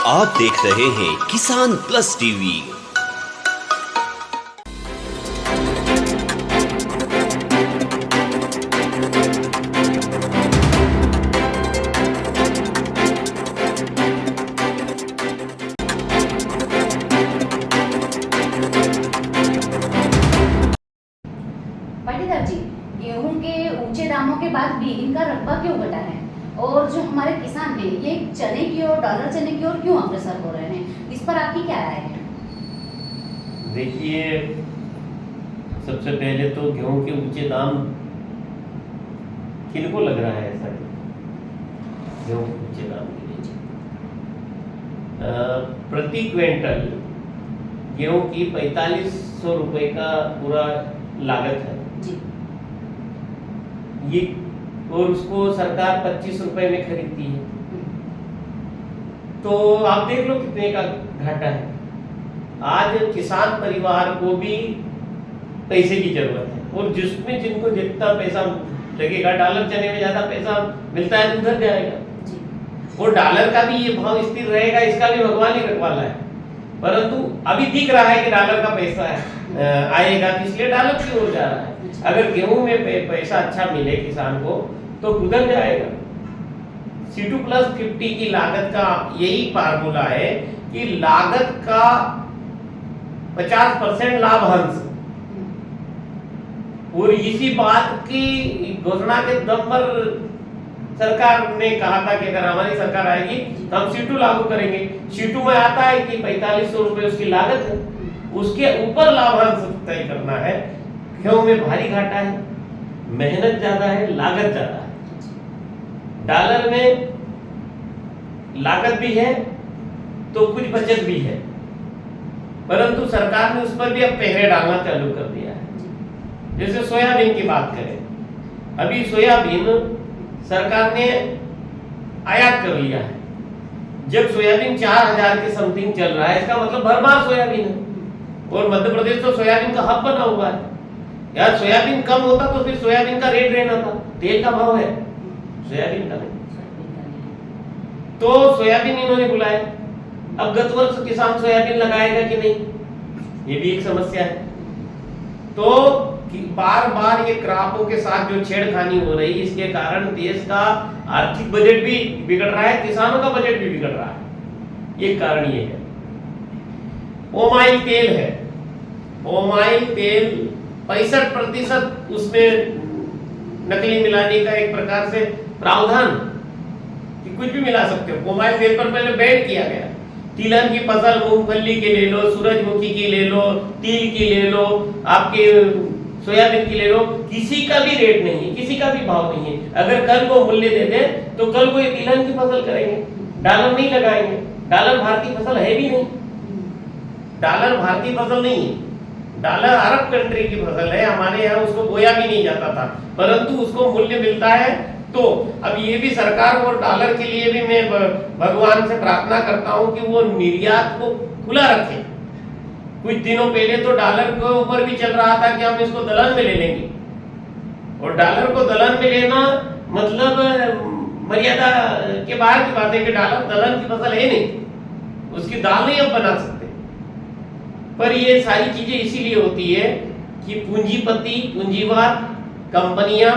आप देख रहे हैं किसान प्लस टीवी। पाटीदार जी, गेहूं के ऊंचे दामों के बाद भी इनका रकबा क्यों घटा है और जो हमारे किसान हैं ये चने की ओर, डॉलर चने की ओर क्यों अग्रसर हो रहे हैं, इस पर आपकी क्या राय है? देखिए, सबसे पहले तो गेहूं के ऊंचे दाम किनको लग रहा है ऐसा? गेहूं के ऊंचे दाम के नीचे प्रति क्विंटल गेहूं की 4500 रुपए का पूरा लागत है जी। ये, और उसको सरकार 25 रुपए में खरीदती है। तो आप देख लो कितने का घाटा है। आज किसान परिवार को भी पैसे की जरूरत है, और जिसमें जिनको जितना पैसा लगेगा, डॉलर चने में ज्यादा पैसा मिलता है तो उधर जाएगा, और डॉलर का भी ये भाव स्थिर रहेगा, इसका भी भगवान ही रखवाला है। परंतु अभी दिख रहा है कि डॉलर का पैसा आएगा, इसलिए डॉलर की ओर जा रहा है। अगर गेहूं में पैसा अच्छा मिले किसान को तो उधर जाएगा। C2+50 की लागत का यही फार्मूला है कि लागत का 50% लाभांश, और इसी बात की घोषणा के दम पर सरकार ने कहा था कि अगर हमारी सरकार आएगी तो हम C2 लागू करेंगे। C2 में आता है कि 4500 रुपए उसकी लागत है, उसके ऊपर लाभांश तय करना है। गेहूं में भारी घाटा है, मेहनत ज्यादा है, लागत ज्यादा है। डॉलर में लागत भी है तो कुछ बचत भी है, परंतु सरकार ने उस पर भी अब पहरे डालना चालू कर दिया है। जैसे सोयाबीन की बात करें, अभी सोयाबीन सरकार ने आयात कर लिया है। जब सोयाबीन 4000 के समथिंग चल रहा है, इसका मतलब भरमार सोयाबीन है, और मध्य प्रदेश तो सोयाबीन का हब बना हुआ है। यार सोयाबीन कम होता तो फिर सोयाबीन का रेट रहना था, तेल का भाव है, सोयाबीन का नहीं। तो सोयाबीन इन्होंने बुलाया। अब गत वर्ष किसान सोयाबीन लगाएगा कि नहीं, ये भी एक समस्या है। तो बार बार ये क्रॉपों के साथ जो छेड़खानी हो रही, इसके कारण देश का आर्थिक बजट भी बिगड़ रहा है, किसानों का बजट भी बिगड़ रहा है। ये कारण ये है। ओमाइल तेल है, ओमाइल तेल 65% उसमें नकली मिलाने का एक प्रकार से प्रावधान कि कुछ भी मिला सकते हो। ओमाइल तेल पर पहले बैन किया गया। तिलहन की फसल, मूंगफली की ले लो, सूरजमुखी की ले लो, तिल की ले लो, आपके सोयाबीन की ले लो, किसी का भी रेट नहीं है, किसी का भी भाव नहीं है। अगर कल को मूल्य दे दें तो कल को ये तिलहन की फसल करेंगे, डॉलर नहीं लगाएंगे। डॉलर भारतीय फसल है भी नहीं, डॉलर भारतीय फसल नहीं है, डॉलर अरब कंट्री की फसल है। हमारे यहाँ उसको बोया भी नहीं जाता था, परंतु उसको मूल्य मिलता है। तो अब ये भी सरकार और डॉलर के लिए भी मैं भगवान से प्रार्थना करता हूं कि वो निर्यात को खुला रखे। कुछ दिनों पहले तो डॉलर के ऊपर भी चल रहा था कि हम इसको दलहन में ले लेंगे, और डॉलर को दलहन में लेना मतलब मर्यादा के बाहर की बात है कि डॉलर दलहन की फसल है नहीं, उसकी दाल नहीं हम बना सकते। पर ये सारी चीजें इसीलिए होती है कि पूंजीपति, पूंजीवाद, कंपनियां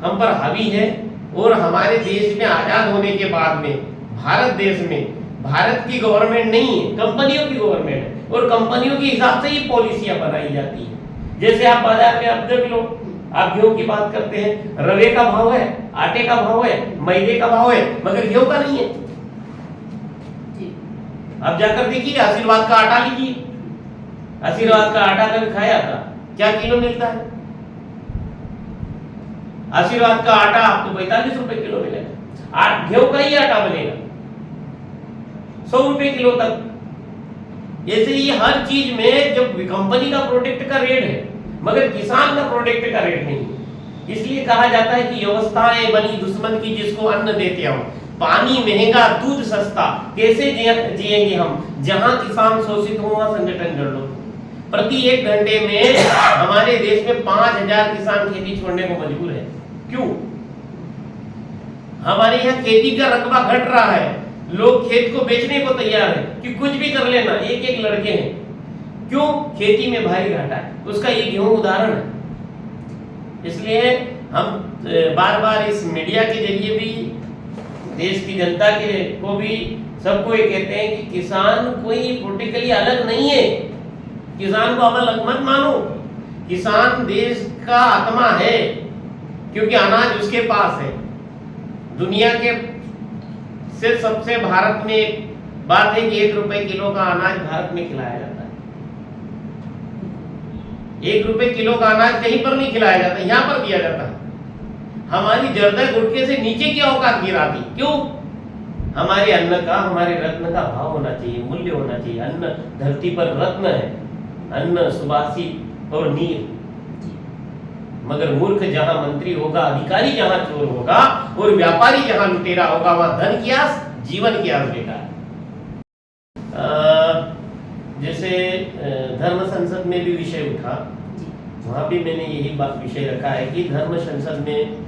हम पर हावी है, और हमारे देश में आजाद होने के बाद में भारत देश में भारत की गवर्नमेंट नहीं है, कंपनियों की गवर्नमेंट है, और कंपनियों के हिसाब से ही पॉलिसियां बनाई जाती है। जैसे आप बाजार में आप देख लो, आप गेहूं की बात करते हैं, रवे का भाव है, आटे का भाव है, मैदे का भाव है, मगर गेहूं का नहीं है। आप जाकर देखिए, आशीर्वाद का आटा लीजिए, आशीर्वाद का आटा कभी खाया था? क्या किलो मिलता है? आशीर्वाद का आटा आपको 45 रुपए किलो मिलेगा। गेहूं का ही आटा बनेगा 100 रुपए किलो तक। ऐसे ही हर चीज में जब कंपनी का प्रोडक्ट का रेट है, मगर किसान का प्रोडक्ट का रेट नहीं है। इसलिए कहा जाता है कि व्यवस्थाएं बनी दुश्मन की, जिसको अन्न देते हम। पानी महंगा, दूध सस्ता, कैसे जिएंगे हम? जहां किसान शोषित हो वहां संगठन कर लो। प्रति 1 घंटे में हमारे देश में 5000 किसान खेती छोड़ने को मजबूर है। क्यों? हमारे यहाँ खेती का रकबा घट रहा है, लोग खेत को बेचने को तैयार है कि कुछ भी कर लेना, एक एक लड़के हैं। क्यों? खेती में भारी घाटा है। उसका ये गेहूं उदाहरण है। इसलिए हम बार बार इस मीडिया के जरिए भी देश की जनता के को भी सबको ये कहते हैं कि किसान कोई पॉलिटिकली अलग नहीं है, किसान को अलग मत मानो। किसान देश का आत्मा है, क्योंकि अनाज उसके पास है। दुनिया के से सबसे भारत में एक बात है कि 1 रुपए किलो का अनाज भारत में खिलाया जाता है। 1 रुपए किलो का अनाज कहीं पर नहीं खिलाया जाता, यहाँ पर दिया जाता है। हमारी जर्दा गुटके से नीचे की औकात गिरा दी। क्यों? हमारे अन्न का, हमारे रत्न का भाव होना चाहिए, मूल्य होना चाहिए। अन्न धरती पर रत्न है, अन्न सुबासित और नीर। मगर मूर्ख जहां मंत्री होगा, अधिकारी जहां चोर होगा और व्यापारी जहां लुटेरा होगा, वहां धन की आस, जीवन की आस बेकार। जैसे धर्म संसद में भी विषय उठा, वहां भी मैंने यही बात विषय रखा है कि धर्म संसद में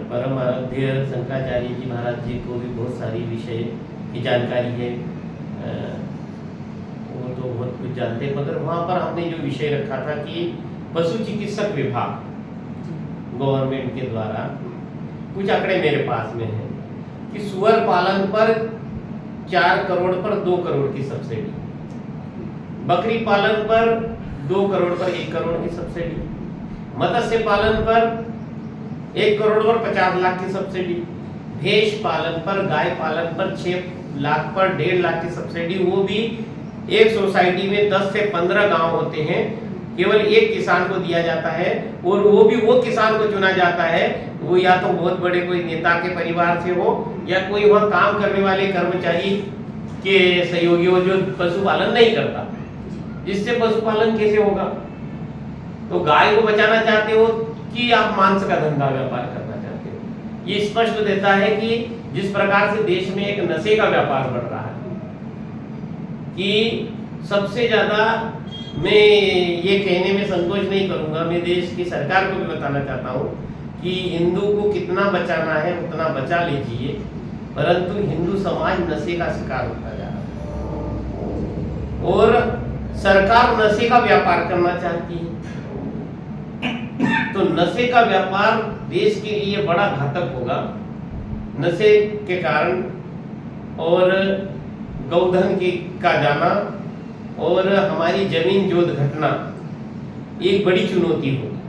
परम आराध्य शंकराचार्य जी महाराज जी को भी बहुत सारी विषय की जानकारी है। वो तो बहुत कुछ जानते हैं, मगर वहाँ पर हमने जो विषय रखा था कि पशु चिकित्सक विभाग गवर्नमेंट के द्वारा कुछ आंकड़े मेरे पास में है कि सुअर पालन पर 4 करोड़ पर 2 करोड़ की सब्सिडी, बकरी पालन पर 2 करोड़ पर 1 करोड़ की सब्सिडी, मत्स्य पालन पर 1 करोड़ पर 50 लाख की सब्सिडी, भैंस पालन पर, गाय पालन पर 6 लाख पर 1.5 लाख की सब्सिडी। वो भी एक सोसाइटी में 10 से 15 गांव होते हैं, केवल एक किसान को दिया जाता है, और वो भी वो किसान को चुना जाता है, वो या तो बहुत बड़े कोई नेता के परिवार से हो या कोई वहाँ काम करने वाले कर्मचारी के सहयोगी हो जो पशुपालन नहीं करता। जिससे पशुपालन कैसे होगा? तो गाय को बचाना चाहते हो कि आप मांस का धंधा व्यापार करना चाहते हो? ये स्पष्ट देता है कि जिस प्रकार से देश में एक नशे का व्यापार बढ़ रहा है, कि सबसे ज्यादा, मैं ये कहने में संकोच नहीं करूंगा, मैं देश की सरकार को भी बताना चाहता हूँ कि हिंदू को कितना बचाना है उतना बचा लीजिए, परंतु हिंदू समाज नशे का शिकार होता जा रहा है और सरकार नशे का व्यापार करना चाहती है। तो नशे का व्यापार देश के लिए बड़ा घातक होगा नशे के कारण, और गौधन का जाना और हमारी जमीन जोत घटना एक बड़ी चुनौती होगी।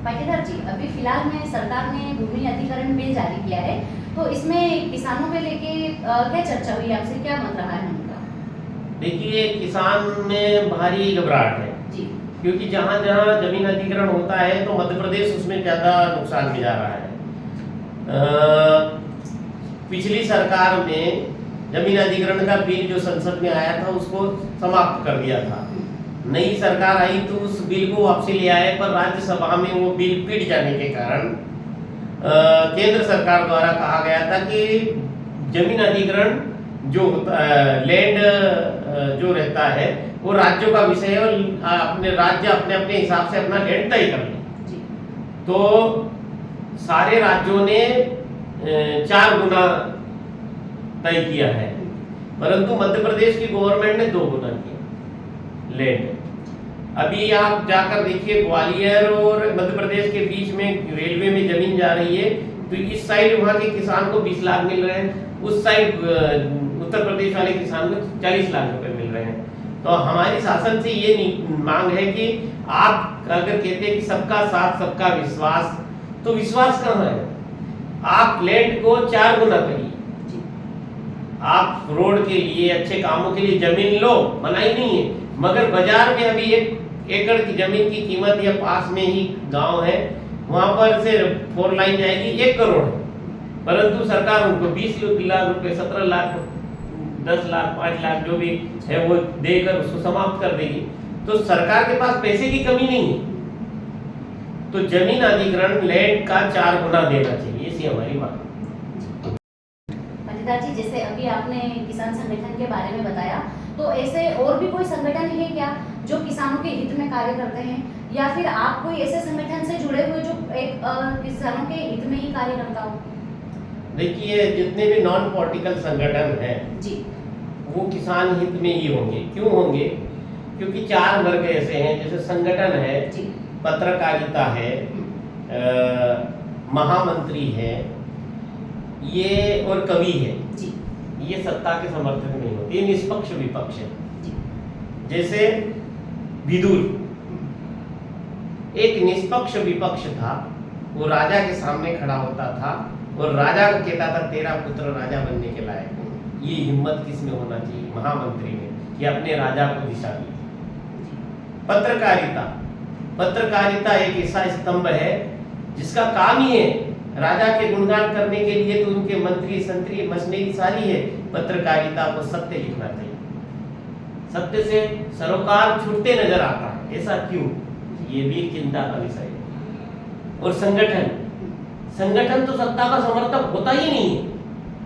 पाटीदार जी, अभी फिलहाल में सरकार ने भूमि अधिग्रहण बिल जारी किया है, तो इसमें किसानों को लेके क्या चर्चा हुई, आपसे क्या मत रहा है उनका? देखिए, किसान में भारी घबराहट है जी, क्योंकि जहाँ जहाँ जमीन अधिग्रहण होता है तो मध्य प्रदेश उसमें ज्यादा नुकसान में जा रहा है। पिछली सरकार में जमीन अधिग्रहण का बिल जो संसद में आया था उसको समाप्त कर दिया था। नई सरकार आई तो उस बिल को वापसी ले आए, पर राज्यसभा में वो बिल पिट जाने के कारण केंद्र सरकार द्वारा कहा गया था कि जमीन अधिग्रहण जो होता है, लैंड जो रहता है वो राज्यों का विषय है और अपने राज्य अपने अपने हिसाब से अपना लैंड तय कर ले। तो सारे राज्यों ने 4 गुना तय किया है, परंतु मध्य प्रदेश की गवर्नमेंट ने 2 गुना किया लैंड। अभी आप जाकर देखिए, ग्वालियर और मध्य प्रदेश के बीच में रेलवे में जमीन जा रही है, तो इस साइड वहाँ के किसान को 20 लाख मिल रहे हैं, उस साइड उत्तर प्रदेश वाले किसान को 40 लाख रुपए मिल रहे हैं। तो हमारी शासन से ये मांग है कि आप अगर कहते हैं कि सबका साथ सबका विश्वास, तो विश्वास कहाँ है? आप लैंड को 4 गुना करिए। आप रोड के लिए, अच्छे कामों के लिए जमीन लो, मनाही नहीं है, मगर बाजार में अभी 1 एकड़ की जमीन की कीमत या पास में ही गांव है वहां पर से 4 लाइन जाएगी 1 करोड़ है, परंतु सरकार उनको 20 लाख रुपए, 17 लाख, 10 लाख, 5 लाख जो भी है वो देकर उसको समाप्त कर देगी। तो सरकार के पास पैसे की कमी नहीं है, तो जमीन अधिग्रहण लैंड का 4 गुना देना चाहिए, ऐसी हमारी बात। जी, जैसे अभी आपने किसान संगठन के बारे में बताया, तो ऐसे और भी कोई संगठन है क्या जो किसानों के हित में कार्य करते हैं, या फिर आप कोई ऐसे संगठन से जुड़े हुए जो एक किसानों के हित में ही कार्य करता हो? देखिए, जितने भी नॉन पॉलिटिकल संगठन हैं जी वो किसान हित में ही होंगे। क्यों होंगे? क्योंकि चार वर्ग ऐसे हैं, जैसे संगठन है, जी पत्रकारिता है, महामंत्री है, ये और कवि है, जी ये सत्ता के समर्थक नहीं होते, ये निष्पक्ष विपक्ष है। जी जैसे विदुर एक निष्पक्ष विपक्ष था, वो राजा के सामने खड़ा होता था और राजा को कहता था तेरा पुत्र राजा बनने के लायक नहीं। ये हिम्मत किस में होना चाहिए? महामंत्री में, ये अपने राजा को दिशा दी। पत्रकारिता, पत्रकारिता एक ऐसा स्तंभ है जिसका काम ही है राजा के गुणगान करने के लिए, तो उनके मंत्री संतरी मशीनरी सारी है। पत्रकारिता को सत्य लिखना चाहिए, सत्य से सरोकार छूटते नजर आता है, ऐसा क्यों? ये भी एक चिंता का विषय है। और संगठन, संगठन तो सत्ता का समर्थक होता ही नहीं है।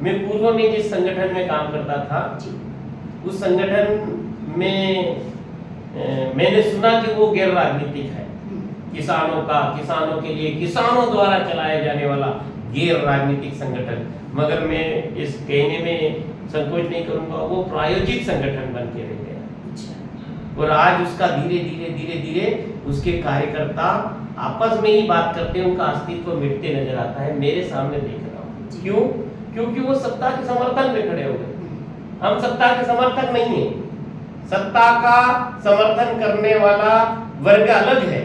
मैं पूर्व में जिस संगठन में काम करता था, उस संगठन में मैंने सुना कि वो गैर राजनीतिक है, किसानों का, किसानों के लिए किसानों द्वारा चलाया जाने वाला गैर राजनीतिक संगठन। मगर मैं इस कहने में संकोच नहीं करूंगा, वो प्रायोजित संगठन बन के रह गया। और आज उसका धीरे धीरे धीरे धीरे उसके कार्यकर्ता आपस में ही बात करते हैं, उनका अस्तित्व मिटते नजर आता है। मेरे सामने देख रहा हूँ। क्यों? क्योंकि वो सत्ता के समर्थन में खड़े हो गए। हम सत्ता के समर्थक नहीं है। सत्ता का समर्थन करने वाला वर्ग अलग है।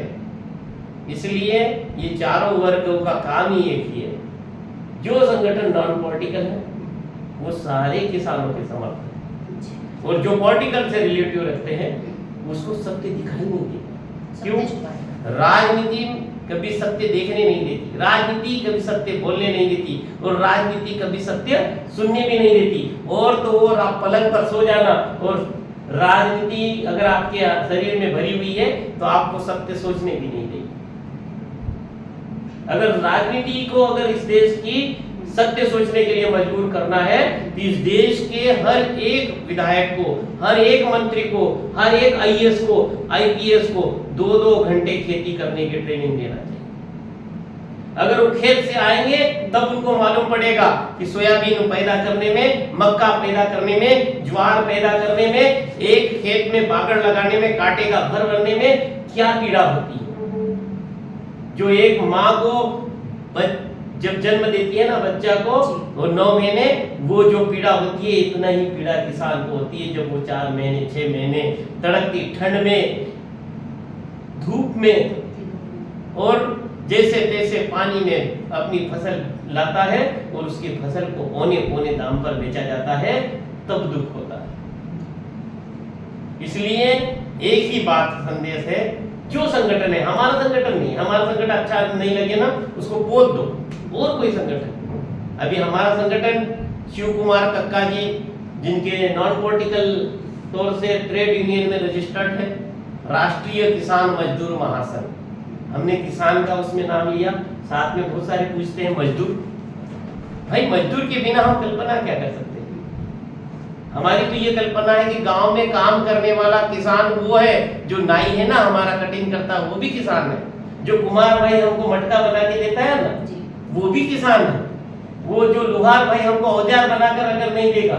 इसलिए ये चारों वर्गों का काम ही एक ही है। जो संगठन नॉन पॉलिटिकल है वो सारे किसानों के समर्थन है, और जो पॉलिटिकल से रिलेटिव रखते हैं उसको सत्य दिखाई नहीं देता। क्यों? राजनीति कभी सत्य देखने नहीं देती, राजनीति कभी सत्य बोलने नहीं देती, और राजनीति कभी सत्य सुनने भी नहीं देती। और तो और आप पलंग पर सो जाना, और राजनीति अगर आपके शरीर में भरी हुई है तो आपको सत्य सोचने भी नहीं देगी। अगर राजनीति को, अगर इस देश की सत्य सोचने के लिए मजबूर करना है तो इस देश के हर एक विधायक को, हर एक मंत्री को, हर एक आईएएस को, आईपीएस को 2-2 घंटे खेती करने की ट्रेनिंग देना चाहिए। अगर वो खेत से आएंगे तब उनको मालूम पड़ेगा कि सोयाबीन पैदा करने में, मक्का पैदा करने में, ज्वार पैदा करने में, एक खेत में बागड़ लगाने में, कांटे का घर बनने में क्या पीड़ा होती है। जो एक माँ को जब जन्म देती है ना बच्चा को, वो 9 महीने, वो जो पीड़ा होती है इतना ही पीड़ा किसान को होती है जब वो 4 महीने 6 महीने तड़कती ठंड में, धूप में, और जैसे तैसे पानी में अपनी फसल लाता है और उसकी फसल को औने पौने दाम पर बेचा जाता है, तब दुख होता है। इसलिए एक ही बात संदेश है, जो संगठन है, हमारा संगठन नहीं, हमारा संगठन अच्छा नहीं लगे ना उसको पोत दो, और कोई संगठन। अभी हमारा संगठन शिव कुमार कक्का जी, जिनके नॉन पॉलिटिकल तौर से ट्रेड यूनियन में रजिस्टर्ड है, राष्ट्रीय किसान मजदूर महासंघ, हमने किसान का उसमें नाम लिया। साथ में बहुत सारे पूछते हैं मजदूर, भाई मजदूर के बिना हम कल्पना क्या कर सकते हैं? हमारी तो ये कल्पना है कि गांव में काम करने वाला किसान वो है, जो नाई है ना हमारा कटिंग करता है वो भी किसान है, जो कुमार भाई हमको मटका बना के देता है ना वो भी किसान है, वो जो लोहार भाई हमको औजार बनाकर अगर नहीं देगा,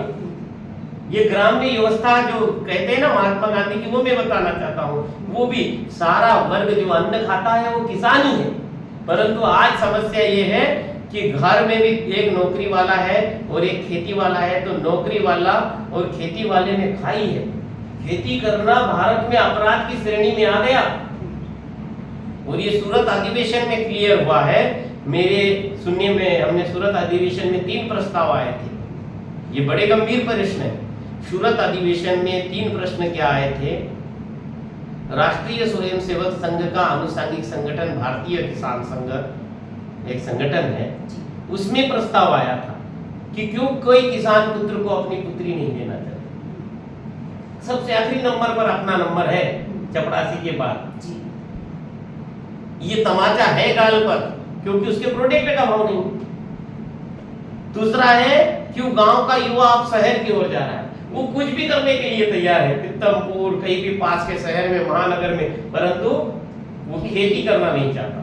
ये ग्राम्य व्यवस्था जो कहते हैं ना महात्मा गांधी की, वो मैं बताना चाहता हूँ, वो भी सारा वर्ग जो अन्न खाता है वो किसान ही है। परंतु आज समस्या ये है कि घर में भी एक नौकरी वाला है और एक खेती वाला है, तो नौकरी वाला और खेती वाले में खाई है। खेती करना भारत में अपराध की श्रेणी में आ गया, और ये सूरत अधिवेशन में क्लियर हुआ है। मेरे सुनने में, हमने सूरत अधिवेशन में 3 प्रस्ताव आए थे, ये बड़े गंभीर प्रश्न है। सूरत अधिवेशन में 3 प्रश्न क्या आए थे? राष्ट्रीय स्वयंसेवक संघ का आनुषंगिक संगठन भारतीय किसान संघ एक संगठन है, उसमें प्रस्ताव आया था कि क्यों कोई किसान पुत्र को अपनी पुत्री नहीं देना चाहता। सबसे आखिरी नंबर पर अपना नंबर है, चपरासी के बाद। ये तमाचा है गाल पर, क्योंकि उसके प्रोडक्ट का भाव नहीं। दूसरा है क्यों गांव का युवा अब शहर की ओर जा रहा है, वो कुछ भी करने के लिए तैयार है, पित्तमपुर कहीं भी पास के शहर में, महानगर में, परंतु वो खेती करना नहीं चाहता।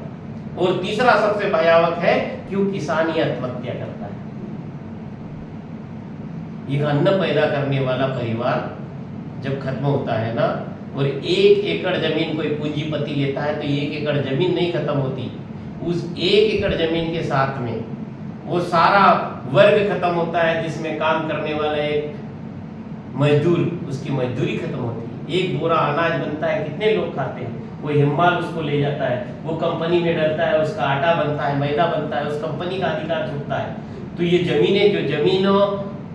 और तीसरा सबसे भयावह है क्यों किसान ही आत्महत्या करता है। एक अन्न पैदा करने वाला परिवार जब खत्म होता है ना, और 1 एकड़ जमीन कोई पूंजीपति लेता है तो 1 एकड़ जमीन नहीं खत्म होती, उस 1 एकड़ जमीन के साथ में वो सारा वर्ग खत्म होता है जिसमें काम करने वाला एक मजदूर, उसकी मजदूरी खत्म होती है। एक बोरा अनाज बनता है, कितने लोग खाते हैं, वो हिमाल उसको ले जाता है, वो कंपनी में डलता है, उसका आटा बनता है, मैदा बनता है, उस कंपनी का अधिकार छूटता है। तो ये जमीनें, जो जमीनों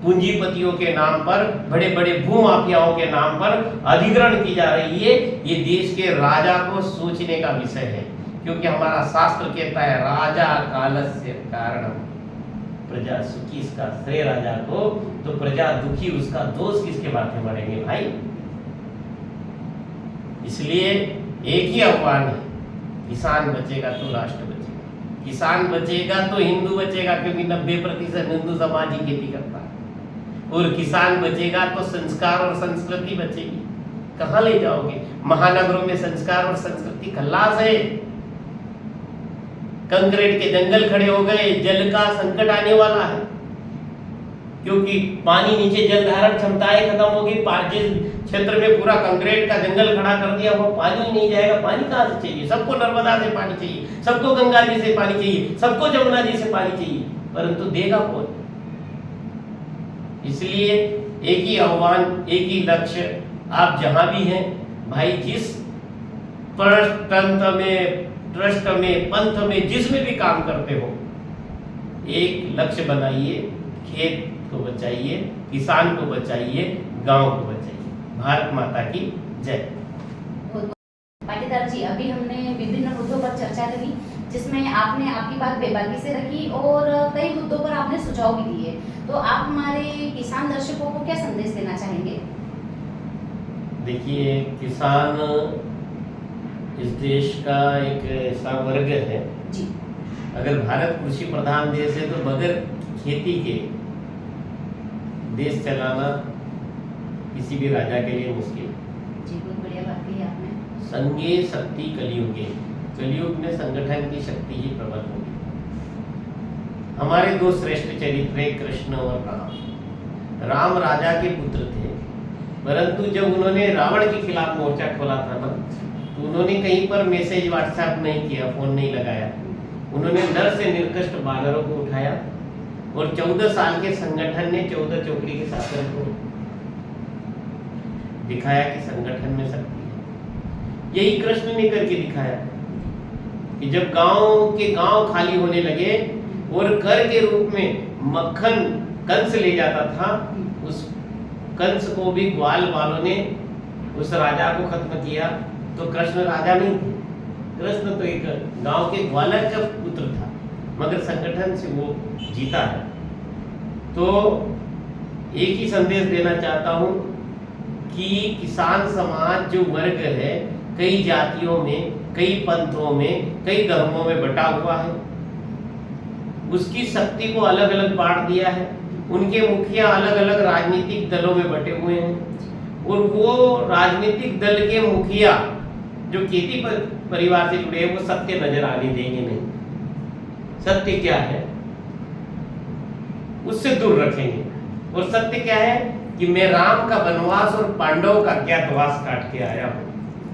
पूंजीपतियों के नाम पर, बड़े बड़े भूमाफियाओं के नाम पर अधिग्रहण की जा रही है, ये देश के राजा को सोचने का विषय है। क्योंकि हमारा शास्त्र कहता है राजा कालस्य कारणम, प्रजा सुखी इसका श्रेय राजा को, तो प्रजा दुखी उसका दोष किसके बातें बढ़ेंगे भाई। इसलिए एक ही आह्वान है, किसान बचेगा तो राष्ट्र बचेगा, किसान बचेगा तो हिंदू बचेगा, क्योंकि 90% हिंदू समाज ही खेती करता है, और किसान बचेगा तो संस्कार और संस्कृति बचेगी। कहाँ ले जाओगे? महानगरों में संस्कार और संस्कृति खल्लास है, कंक्रीट के जंगल खड़े हो गए, जल का संकट आने वाला है, क्योंकि पानी नीचे जल धारण क्षमताएं खत्म होगी। जिस क्षेत्र में पूरा कंक्रीट का जंगल खड़ा कर दिया वो पानी नहीं जाएगा, पानी कहाँ से चाहिए? सबको नर्मदा से पानी चाहिए, सबको गंगा जी से पानी चाहिए, सबको जमुना जी से पानी चाहिए, परंतु देगा कौन? इसलिए एक ही आह्वान, एक ही लक्ष्य, आप जहां भी हैं भाई, जिस ट्रस्ट में, पंथ में, जिसमें भी काम करते हो, एक लक्ष्य बनाइए, खेत को बचाइए, किसान को बचाइए, गांव को बचाइए। भारत माता की जय। पाटीदार जी, अभी हमने विभिन्न मुद्दों पर चर्चा करी, जिसमें आपने आपकी बात बेबाकी से रखी और कई मुद्दों पर आपने सुझाव भी दिए। तो आप हमारे किसान दर्शकों को क्या संदेश देना चाहेंगे? देखिए, किसान इस देश का एक ऐसा वर्ग है जी। अगर भारत कृषि प्रधान देश है तो बगैर खेती के देश चलाना किसी भी राजा के लिए मुश्किल है। जी, बहुत बढ़िया बात कही आपने। संगे शक्ति कलियुगे, कलियुग में संगठन की शक्ति ही प्रबल होगी। हमारे दो श्रेष्ठ चरित्र हैं, कृष्ण और राम। राम राजा के पुत्र थे, परंतु जब उन्होंने रावण के खिलाफ मोर्चा खोला था ना, तो उन्होंने कहीं पर मैसेज व्हाट्सएप नहीं किया, फोन नहीं लगाया। उन्होंने नर से निर्कष्ट बानरों को उठाया और 14 साल के संगठन ने 14 चौकड़ी के शासन को दिखाया कि संगठन में शक्ति है। यही कृष्ण ने करके दिखाया कि जब गांव के गांव खाली होने लगे और कर के रूप में मक्खन कंस ले जाता था, उस कंस को भी ग्वाल वालों ने उस राजा को खत्म किया। तो कृष्ण राजा नहीं थे, कृष्ण तो एक गांव के ग्वालर का पुत्र था, मगर संगठन से वो जीता है। तो एक ही संदेश देना चाहता हूं कि किसान समाज जो वर्ग है, कई जातियों में, कई पंथों में, कई धर्मों में बटा हुआ है, उसकी शक्ति को अलग अलग बांट दिया है। उनके मुखिया अलग अलग राजनीतिक दलों में बटे हुए हैं, और वो राजनीतिक दल के मुखिया जो खेती परिवार से जुड़े हैं, वो सत्य नजर आने देंगे नहीं। सत्य क्या है उससे दूर रखेंगे, और सत्य क्या है कि मैं राम का वनवास और पांडवों का अज्ञातवास काट के आया हूँ,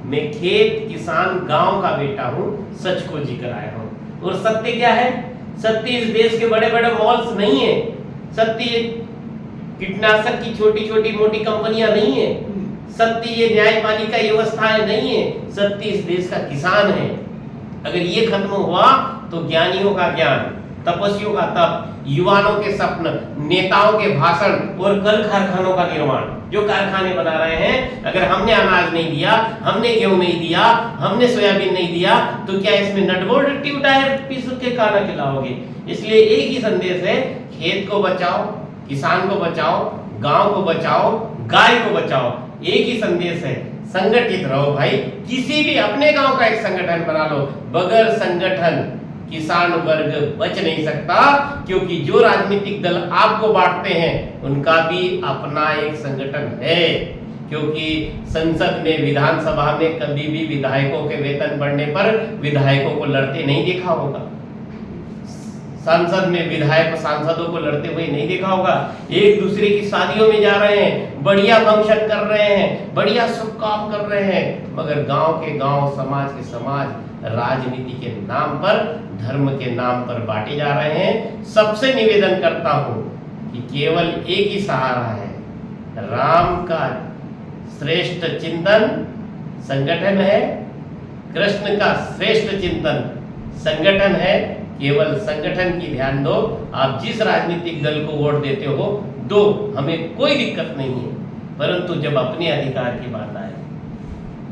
मैं खेत किसान गांव का बेटा हूँ, सच को जीकर आया हूँ। और सत्य क्या है? सत्य इस देश के बड़े बड़े मॉल्स नहीं है, सत्य कीटनाशक की छोटी छोटी मोटी कंपनियां नहीं है, सत्य ये न्यायपालिका व्यवस्थाएं नहीं है, सत्य इस देश का किसान है। अगर ये खत्म हुआ तो ज्ञानियों का ज्ञान, तपस्वियों का तप, युवाओं के सपन, नेताओं के भाषण और कल कारखानों का निर्माण, जो कारखाने बना रहे हैं, अगर हमने अनाज नहीं दिया, हमने गेहूं नहीं दिया, हमने सोयाबीन नहीं दिया, तो क्या इसमें नटबोल्ट ट्यूब टायर पीस के खाना खिलाओगे? इसलिए एक ही संदेश है, खेत को बचाओ, किसान को बचाओ, गांव को बचाओ, गाय को बचाओ। एक ही संदेश है, संगठित रहो भाई। किसी भी अपने गांव का एक संगठन बना लो, बगैर संगठन किसान वर्ग बच नहीं सकता, क्योंकि जो राजनीतिक दल आपको बांटते हैं उनका भी अपना एक संगठन है। क्योंकि संसद में, विधानसभा में कभी भी विधायकों के वेतन बढ़ने पर विधायकों को लड़ते नहीं देखा होगा। संसद में विधायक सांसदों को लड़ते हुए नहीं देखा होगा। एक दूसरे की शादियों में जा रहे हैं, बढ़िया फंक्शन कर रहे हैं, बढ़िया शुभ काम कर रहे हैं, मगर गांव के गांव, समाज के समाज राजनीति के नाम पर, धर्म के नाम पर बांटे जा रहे हैं। सबसे निवेदन करता हूं कि केवल एक ही सहारा है, राम का श्रेष्ठ चिंतन संगठन है, कृष्ण का श्रेष्ठ चिंतन संगठन है। केवल संगठन की ध्यान दो। आप जिस राजनीतिक दल को वोट देते हो दो, हमें कोई दिक्कत नहीं है, परंतु जब अपने अधिकार की बात आए,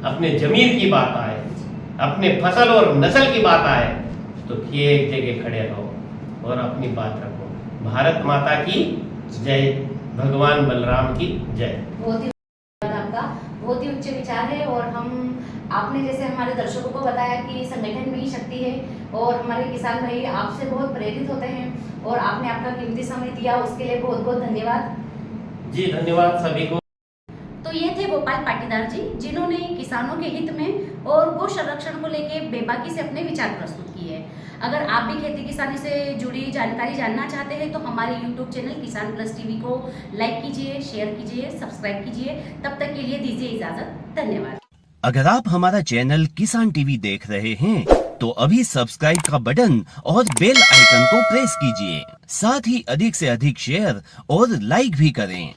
अपने जमीन की बात आए, अपने फसल और नस्ल की बात आए, तो फिर एक जगह खड़े रहो और अपनी बात रखो। भारत माता की जय, भगवान बलराम की जय। बहुत ही आपका बहुत ही उच्च विचार है, और हम आपने जैसे हमारे दर्शकों को बताया कि संगठन में ही शक्ति है, और हमारे किसान भाई आपसे बहुत प्रेरित होते हैं, और आपने आपका कीमती समय दिया, उसके लिए बहुत बहुत धन्यवाद जी। धन्यवाद सभी को। तो ये थे गोपाल पाटीदार जी, जिन्होंने किसानों के हित में और गौ संरक्षण को लेकर बेबाकी से अपने विचार प्रस्तुत किए। अगर आप भी खेती किसानी से जुड़ी जानकारी जानना चाहते हैं तो हमारे YouTube चैनल किसान प्लस टीवी को लाइक कीजिए, शेयर कीजिए, सब्सक्राइब कीजिए। तब तक के लिए दीजिए इजाजत। धन्यवाद। अगर आप हमारा चैनल किसान टीवी देख रहे हैं तो अभी सब्सक्राइब का बटन और बेल आइकन को प्रेस कीजिए। साथ ही अधिक से अधिक शेयर और लाइक भी करें।